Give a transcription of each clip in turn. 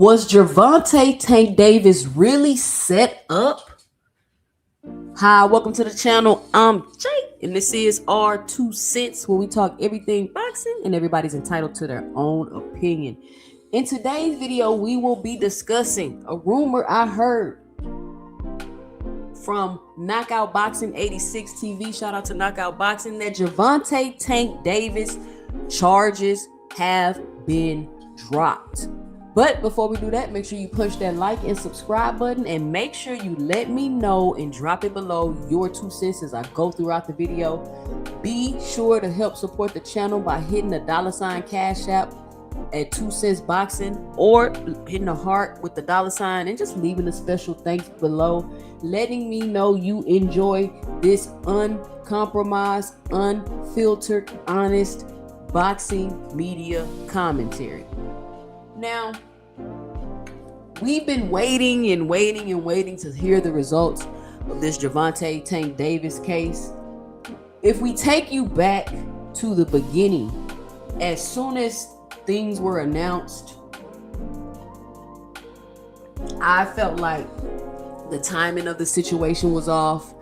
Was Gervonta Tank Davis really set up? Hi, welcome to the channel. I'm Jake, and this is our 2 cents, where we talk everything boxing and everybody's entitled to their own opinion. In today's video, we will be discussing a rumor I heard from Knockout Boxing 86 TV. Shout out to Knockout Boxing, that Gervonta Tank Davis charges have been dropped. But before we do that, make sure you punch that like and subscribe button, and make sure you let me know and drop it below your 2 cents as I go throughout the video. Be sure to help support the channel by hitting the $ Cash App at 2 cents boxing, or hitting the heart with the $ and just leaving a special thanks below, letting me know you enjoy this uncompromised, unfiltered, honest boxing media commentary. Now, we've been waiting to hear the results of this Gervonta Tank Davis case. If we take you back to the beginning, as soon as things were announced, I felt like the timing of the situation was off.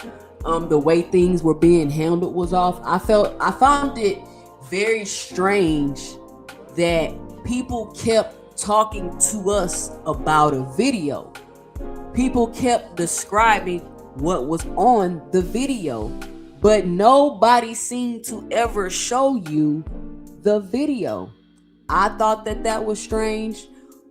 The way things were being handled was off. I found it very strange that people kept talking to us about a video. People kept describing what was on the video, but nobody seemed to ever show you the video. I thought that was strange.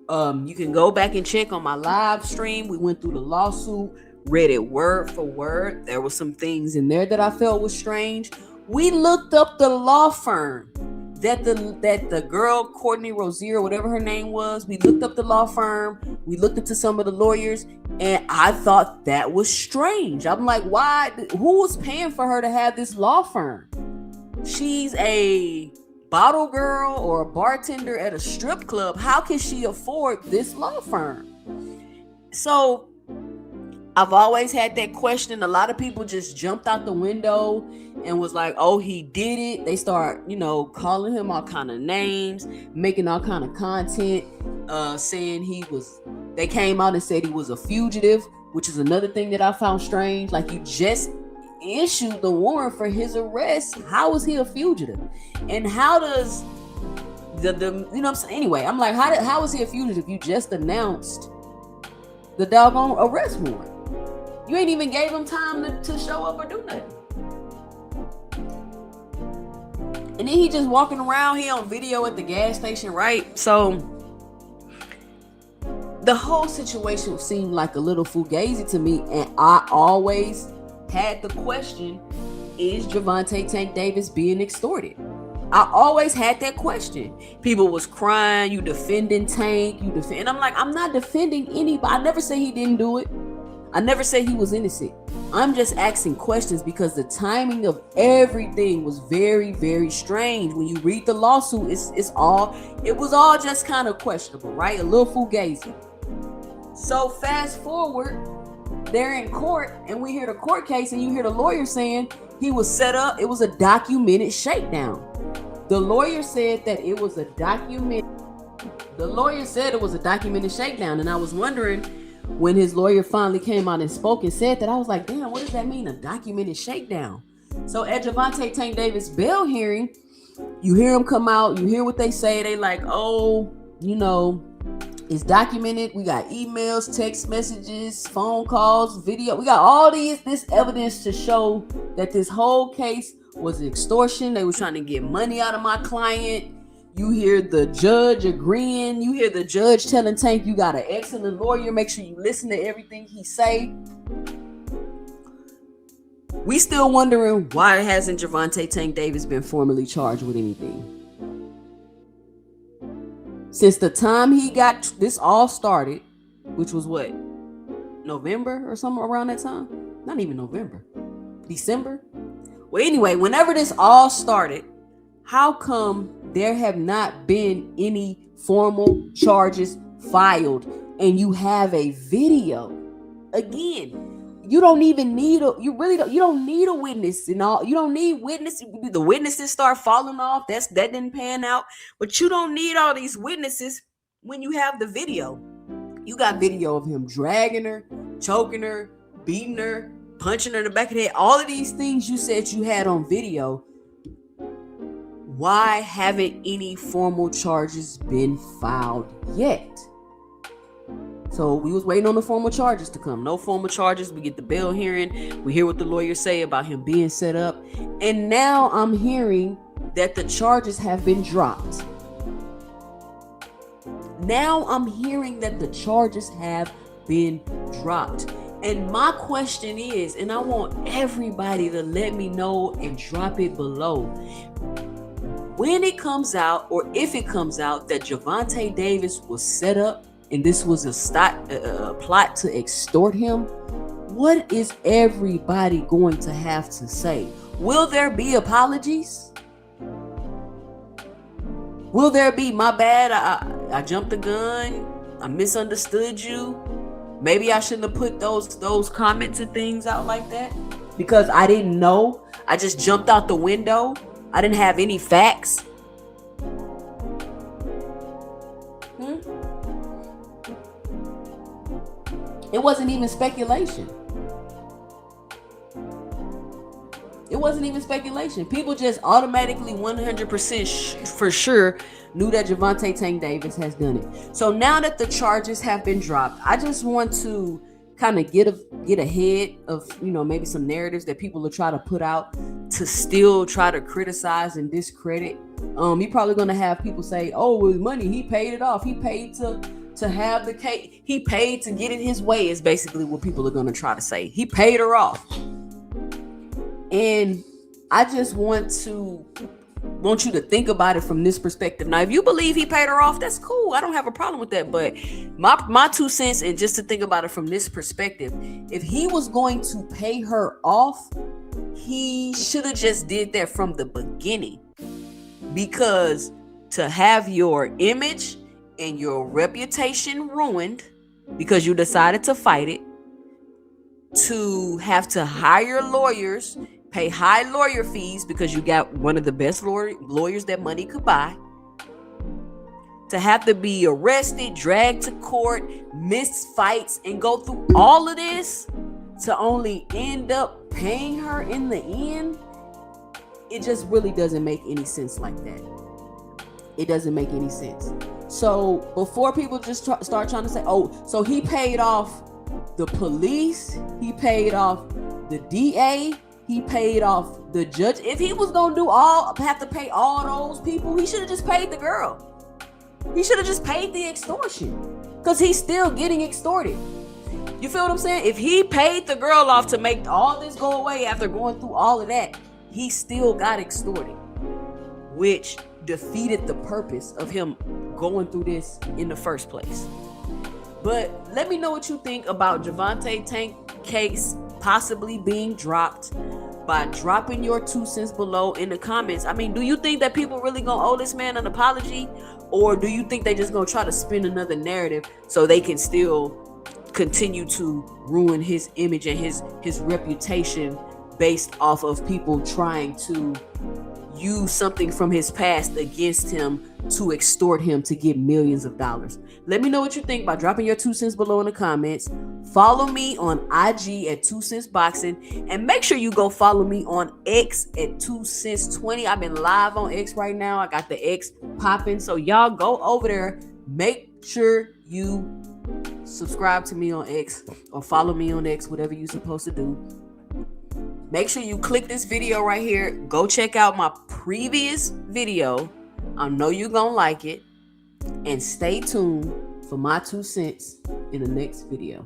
You can go back and check on my live stream. We went through the lawsuit, read it word for word. There were some things in there that I felt was strange. We looked up the law firm that the girl, Courtney Rozier, whatever her name was, we looked up the law firm. We looked into some of the lawyers, and I thought that was strange. I'm like, why? Who was paying for her to have this law firm? She's a bottle girl or a bartender at a strip club. How can she afford this law firm? So I've always had that question. A lot of people just jumped out the window and was like, oh, he did it. They start, calling him all kind of names, making all kind of content, saying they came out and said he was a fugitive, which is another thing that I found strange. Like, you just issued the warrant for his arrest. How is he a fugitive? And how does anyway, I'm like, how is he a fugitive? You just announced the doggone arrest warrant. You ain't even gave him time to show up or do nothing. And then he just walking around here on video at the gas station, right? So the whole situation seemed like a little fugazi to me, and I always had the question, is Gervonta Tank Davis being extorted? I always had that question. People was crying, you defending Tank, and I'm like, I'm not defending anybody. I never say he didn't do it. I never say he was innocent. I'm just asking questions because the timing of everything was very, very strange. When you read the lawsuit, it was all just kind of questionable, right? A little fugazi. So fast forward, they're in court, and we hear the court case, and you hear the lawyer saying he was set up. It was a documented shakedown. The lawyer said that it was a documented shakedown, and I was wondering, when his lawyer finally came out and spoke and said that, I was like, damn, what does that mean, a documented shakedown? So at Gervonta Tank Davis' bail hearing, you hear him come out, you hear what they say. They like, oh, it's documented. We got emails, text messages, phone calls, video. We got all this evidence to show that this whole case was extortion. They were trying to get money out of my client. You hear the judge agreeing. You hear the judge telling Tank, you got an excellent lawyer. Make sure you listen to everything he say. We still wondering, why hasn't Gervonta Tank Davis been formally charged with anything? Since the time he got this all started, which was what, November or something around that time? Not even November. December? Well, anyway, whenever this all started, how come there have not been any formal charges filed, and you have a video? Again, you don't even need you don't need a witness and all. You don't need witnesses. The witnesses start falling off. That didn't pan out. But you don't need all these witnesses when you have the video. You got video of him dragging her, choking her, beating her, punching her in the back of the head. All of these things you said you had on video. Why haven't any formal charges been filed yet? So we was waiting on the formal charges to come. No formal charges. We get the bail hearing. We hear what the lawyers say about him being set up. And now I'm hearing that the charges have been dropped. Now I'm hearing that the charges have been dropped. And my question is, and I want everybody to let me know and drop it below, when it comes out, or if it comes out, that Gervonta Davis was set up and this was a plot to extort him, what is everybody going to have to say? Will there be apologies? Will there be, my bad, I jumped the gun, I misunderstood you, maybe I shouldn't have put those comments and things out like that because I didn't know, I just jumped out the window, I didn't have any facts? It wasn't even speculation. It wasn't even speculation. People just automatically 100% for sure knew that Gervonta Tank Davis has done it. So now that the charges have been dropped, I just want to kind of get ahead of, maybe some narratives that people will try to put out to still try to criticize and discredit. You're probably going to have people say, oh, with money, he paid it off. He paid to have the cake. He paid to get it his way is basically what people are going to try to say. He paid her off. And I just want you to think about it from this perspective. Now, if you believe he paid her off, that's cool. I don't have a problem with that. But my 2 cents, and just to think about it from this perspective, if he was going to pay her off, he should have just did that from the beginning. Because to have your image and your reputation ruined because you decided to fight it, to have to hire lawyers, pay high lawyer fees because you got one of the best lawyers that money could buy, to have to be arrested, dragged to court, miss fights, and go through all of this to only end up paying her in the end, it just really doesn't make any sense like that. It doesn't make any sense. So before people just start trying to say, oh, so he paid off the police, he paid off the DA, he paid off the judge. If he was gonna have to pay all those people, he should have just paid the girl. He should have just paid the extortion, because he's still getting extorted. You feel what I'm saying? If he paid the girl off to make all this go away after going through all of that, he still got extorted, which defeated the purpose of him going through this in the first place. But let me know what you think about Gervonta Tank case possibly being dropped by dropping your 2 cents below in the comments. I mean, do you think that people really gonna owe this man an apology? Or do you think they just gonna try to spin another narrative so they can still continue to ruin his image and his reputation based off of people trying to use something from his past against him to extort him to get millions of dollars? Let me know what you think by dropping your 2 cents below in the comments. Follow me on IG at 2 Cents Boxing, and make sure you go follow me on X at 2 Cents 20. I've been live on X right now. I got the X popping, so y'all go over there. Make sure you subscribe to me on X or follow me on X, whatever you're supposed to do. Make sure you click this video right here. Go check out my previous video. I know you're gonna like it. And stay tuned for my 2 cents in the next video.